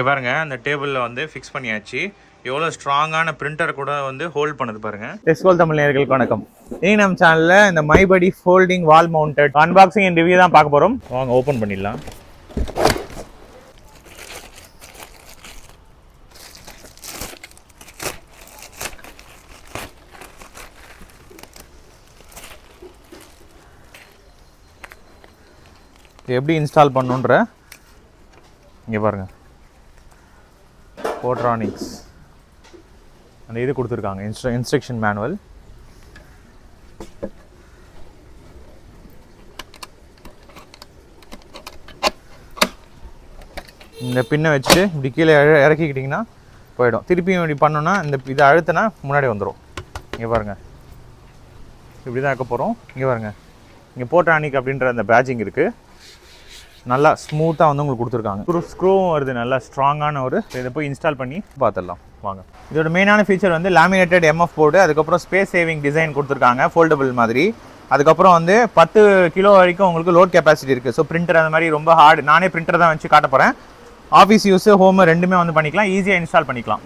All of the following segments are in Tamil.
இங்கே பாருங்க அந்த டேபிளில் வந்து ஃபிக்ஸ் பண்ணியாச்சு. எவ்வளோ ஸ்ட்ராங்கான பிரிண்டர் கூட வந்து ஹோல்ட் பண்ணுது பாருங்க. டெஸ்கோல் தமிழ் நேயர்களுக்கு வணக்கம். நீ நம்ம சேனலில் இந்த மைபடி folding wall mounted unboxing and review தான் பார்க்க போகிறோம். வாங்க ஓப்பன் பண்ணிடலாம். எப்படி இன்ஸ்டால் பண்ணுன்ற இங்கே பாருங்க. போட்ரானிக்ஸ் அந்த இது கொடுத்துருக்காங்க, இன்ஸ்ட்ரக்ஷன் மேனுவல். இந்த பின்னை வச்சுட்டு இப்படி கீழே இறக்கிக்கிட்டிங்கன்னா போயிடும். திருப்பியும் இப்படி பண்ணோன்னா இந்த இதை அழுத்தினா முன்னாடி வந்துடும். இங்கே பாருங்க, இப்படி தான் இருக்க போகிறோம். இங்கே பாருங்க, இங்கே போட்ரானிக் அப்படின்ற அந்த பேட்சிங் இருக்குது. நல்லா ஸ்மூத்தாக வந்து உங்களுக்கு கொடுத்துருக்காங்க. ஸ்க்ரூவும் வருது, நல்லா ஸ்ட்ராங்கான ஒரு. இதை போய் இன்ஸ்டால் பண்ணி பார்த்துடலாம் வாங்க. இதோட மெயினான ஃபீச்சர் வந்து லேமினேட்டட் எம்எஃப் போர்டு, அதுக்கப்புறம் ஸ்பேஸ் சேவிங் டிசைன் கொடுத்துருக்காங்க, ஃபோல்டபுள் மாதிரி. அதுக்கப்புறம் வந்து 10 கிலோ வரைக்கும் உங்களுக்கு லோட் கெப்பாசிட்டி இருக்குது. ஸோ பிரிண்டர் அந்த மாதிரி ரொம்ப ஹார்டு. நானே பிரிண்டர் தான் வச்சு காட்ட போகிறேன். ஆஃபீஸ் யூஸ், ஹோம் ரெண்டுமே வந்து பண்ணிக்கலாம், ஈஸியாக இன்ஸ்டால் பண்ணிக்கலாம்.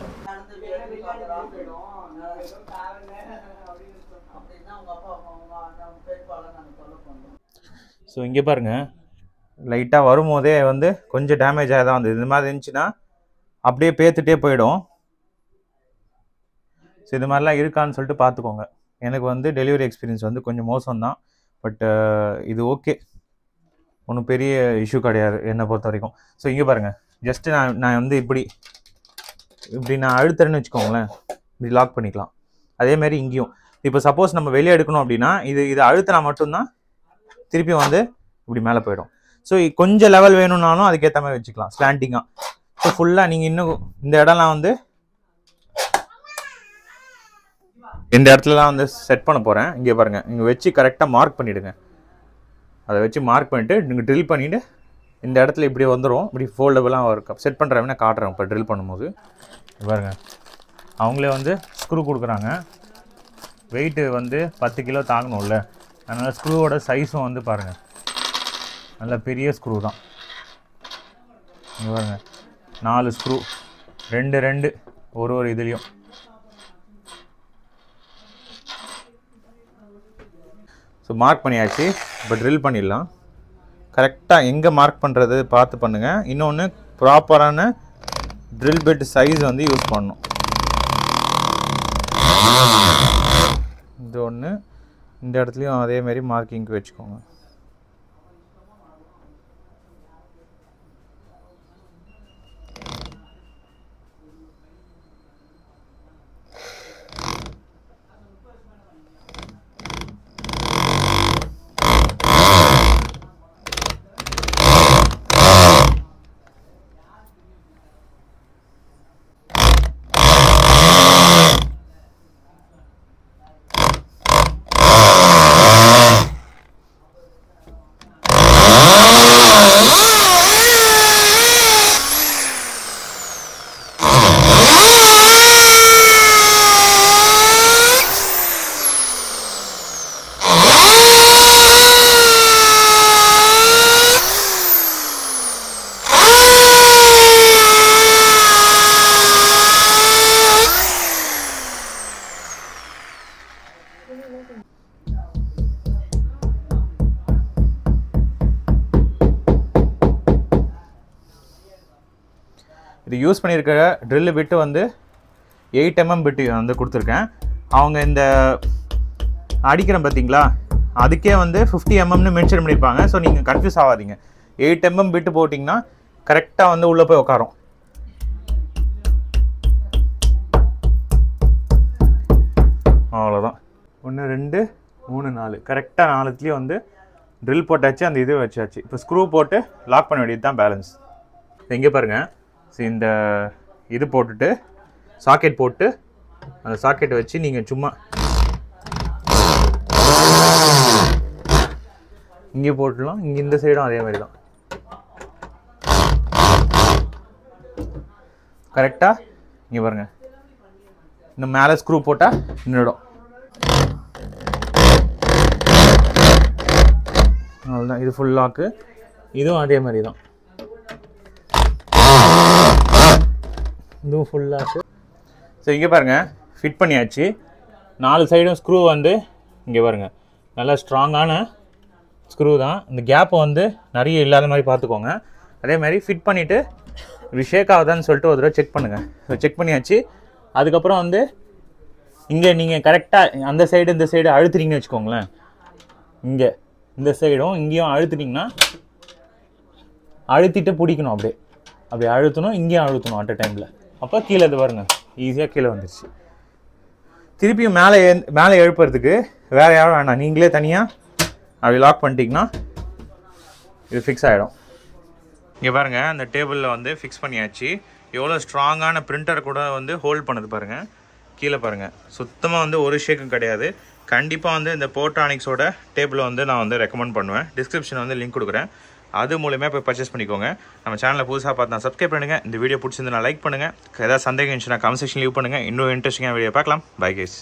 ஸோ இங்கே பாருங்கள், லைட்டாக வரும்போதே வந்து கொஞ்சம் டேமேஜ் ஆகி தான் வந்து இது மாதிரி இருந்துச்சுன்னா அப்படியே பேத்துட்டே போயிடும். ஸோ இது மாதிரிலாம் இருக்கான்னு சொல்லிட்டு பார்த்துக்கோங்க. எனக்கு வந்து டெலிவரி எக்ஸ்பீரியன்ஸ் வந்து கொஞ்சம் மோசம்தான். பட் இது ஓகே, ஒன்றும் பெரிய இஷ்யூ கிடையாது என்னை பொறுத்த வரைக்கும். ஸோ இங்கே பாருங்கள், ஜஸ்ட்டு நான் வந்து இப்படி நான் அழுத்துறேன்னு வச்சுக்கோங்களேன், இப்படி லாக் பண்ணிக்கலாம். அதேமாதிரி இங்கேயும் இப்போ சப்போஸ் நம்ம வெளியே எடுக்கணும் அப்படின்னா இது அழுத்தினா மட்டும்தான் திருப்பி வந்து இப்படி மேலே போயிடும். ஸோ கொஞ்சம் லெவல் வேணும்னாலும் அதுக்கேற்ற மாதிரி வச்சுக்கலாம் ஸ்லாண்டிங்காக. ஸோ ஃபுல்லாக நீங்கள் இன்னும் இந்த இடம்லாம் வந்து இந்த இடத்துலலாம் வந்து செட் பண்ண போகிறேன். இங்கே பாருங்கள், இங்கே வச்சு கரெக்டாக மார்க் பண்ணிவிடுங்க. அதை வச்சு மார்க் பண்ணிவிட்டு நீங்கள் ட்ரில் பண்ணிவிட்டு இந்த இடத்துல இப்படி வந்துடும். இப்படி ஃபோல்டபுளாக இருக்கும். செட் பண்ணுறவன காட்டுறேன் இப்போ ட்ரில் பண்ணும்போது. பாருங்கள், அவங்களே வந்து ஸ்க்ரூ கொடுக்குறாங்க. வெயிட்டு வந்து 10 கிலோ தாங்கணும்ல, அதனால் ஸ்க்ரூவோட சைஸும் வந்து பாருங்கள், நல்ல பெரிய ஸ்க்ரூ தான். இங்கே பாருங்கள், 4 ஸ்க்ரூ, 2 ஒரு இதுலேயும். ஸோ மார்க் பண்ணியாச்சு. இப்போ ட்ரில் பண்ணிடலாம். கரெக்டாக எங்கே மார்க் பண்ணுறது பார்த்து பண்ணுங்கள். இன்னொன்று ப்ராப்பரான ட்ரில் பெட் சைஸ் வந்து யூஸ் பண்ணணும். இது ஒன்று, இந்த இடத்துலையும் அதேமாரி மார்க்கிங்க்கு வச்சுக்கோங்க. இது யூஸ் பண்ணியிருக்க ட்ரில்லு பிட்டு வந்து 8 mm பிட்டு வந்து கொடுத்துருக்கேன். அவங்க இந்த அடிக்கிறேன் பார்த்தீங்களா, அதுக்கே வந்து 50 mmன்னு மென்ஷன் பண்ணியிருப்பாங்க. ஸோ நீங்கள் கன்ஃபியூஸ் ஆகாதீங்க. 8 mm பிட்டு போட்டிங்கன்னா கரெக்டாக வந்து உள்ளே போய் உட்காரும். அவ்வளோதான். 1 2 3 4 கரெக்டாக 4த்துலேயும் வந்து ட்ரில் போட்டாச்சு, அந்த இது வச்சாச்சு. இப்போ ஸ்க்ரூ போட்டு லாக் பண்ண வேண்டியது தான் பேலன்ஸ். எங்கே பாருங்கள், இந்த இது போட்டுட்டு சாக்கெட் போட்டு அந்த சாக்கெட்டை வச்சு நீங்கள் சும்மா இங்கே போட்டுடலாம். இங்கே இந்த சைடும் அதே மாதிரி தான் கரெக்டாக. இங்கே பாருங்கள், இந்த மேலே ஸ்க்ரூ போட்டால் நின்றுடும். அவ்வளோதான், இது ஃபுல் லாக்கு. இதுவும் அதே மாதிரி தான். இதுவும் ஃபுல்லாக. ஸோ இங்கே பாருங்கள் ஃபிட் பண்ணியாச்சு. 4 சைடும் ஸ்க்ரூ வந்து இங்கே பாருங்கள் நல்லா ஸ்ட்ராங்கான ஸ்க்ரூ தான். இந்த கேப்பை வந்து நிறைய இல்லாத மாதிரி பார்த்துக்கோங்க. அதே மாதிரி ஃபிட் பண்ணிவிட்டு இப்படி ஷேக் ஆகுதான்னு சொல்லிட்டு ஒரு தடவை செக் பண்ணுங்கள். ஸோ செக் பண்ணியாச்சு. அதுக்கப்புறம் வந்து இங்கே நீங்கள் கரெக்டாக அந்த சைடு இந்த சைடு அழுத்துறீங்கன்னு வச்சுக்கோங்களேன். இங்கே இந்த சைடும் இங்கேயும் அழுத்துட்டிங்கன்னா அழுத்திட்டு பிடிக்கணும். அப்படியே அழுத்தணும், இங்கேயும் அழுத்தணும் அட் அ டைமில். அப்போ கீழே இது பாருங்கள் ஈஸியாக கீழே வந்துடுச்சு. திருப்பியும் மேலே எழுப்புறதுக்கு வேறு யாரும் வேணாம், நீங்களே தனியாக அப்படி லாக் பண்ணிட்டீங்கன்னா இது ஃபிக்ஸ் ஆகிடும். இங்கே பாருங்கள் அந்த டேபிளில் வந்து ஃபிக்ஸ் பண்ணியாச்சு. எவ்வளோ ஸ்ட்ராங்கான பிரிண்டர் கூட வந்து ஹோல்ட் பண்ணுது பாருங்கள். கீழே பாருங்கள் சுத்தமாக வந்து ஒரு ஷேக்கும் கிடையாது. கண்டிப்பாக வந்து இந்த போர்ட்ரானிக்ஸோட டேபிளை வந்து நான் வந்து ரெக்கமெண்ட் பண்ணுவேன். டிஸ்கிரிப்ஷன் வந்து லிங்க் கொடுக்குறேன், அது மூலியமாக போய் பர்ச்சேஸ் பண்ணிக்கோங்க. நம்ம சேனலில் புதுசாக பார்த்தா சப்ஸ்கிரைப் பண்ணுங்கள். இந்த வீடியோ பிடிச்சிருந்தா லைக் பண்ணுங்கள். ஏதாவது சந்தேகம் இருந்துச்சுன்னா கமெண்ட் செக்ஷன் லீவ் பண்ணுங்கள். இன்னும் இன்ட்ரெஸ்டிங்காக வீடியோ பார்க்கலாம். Bye guys.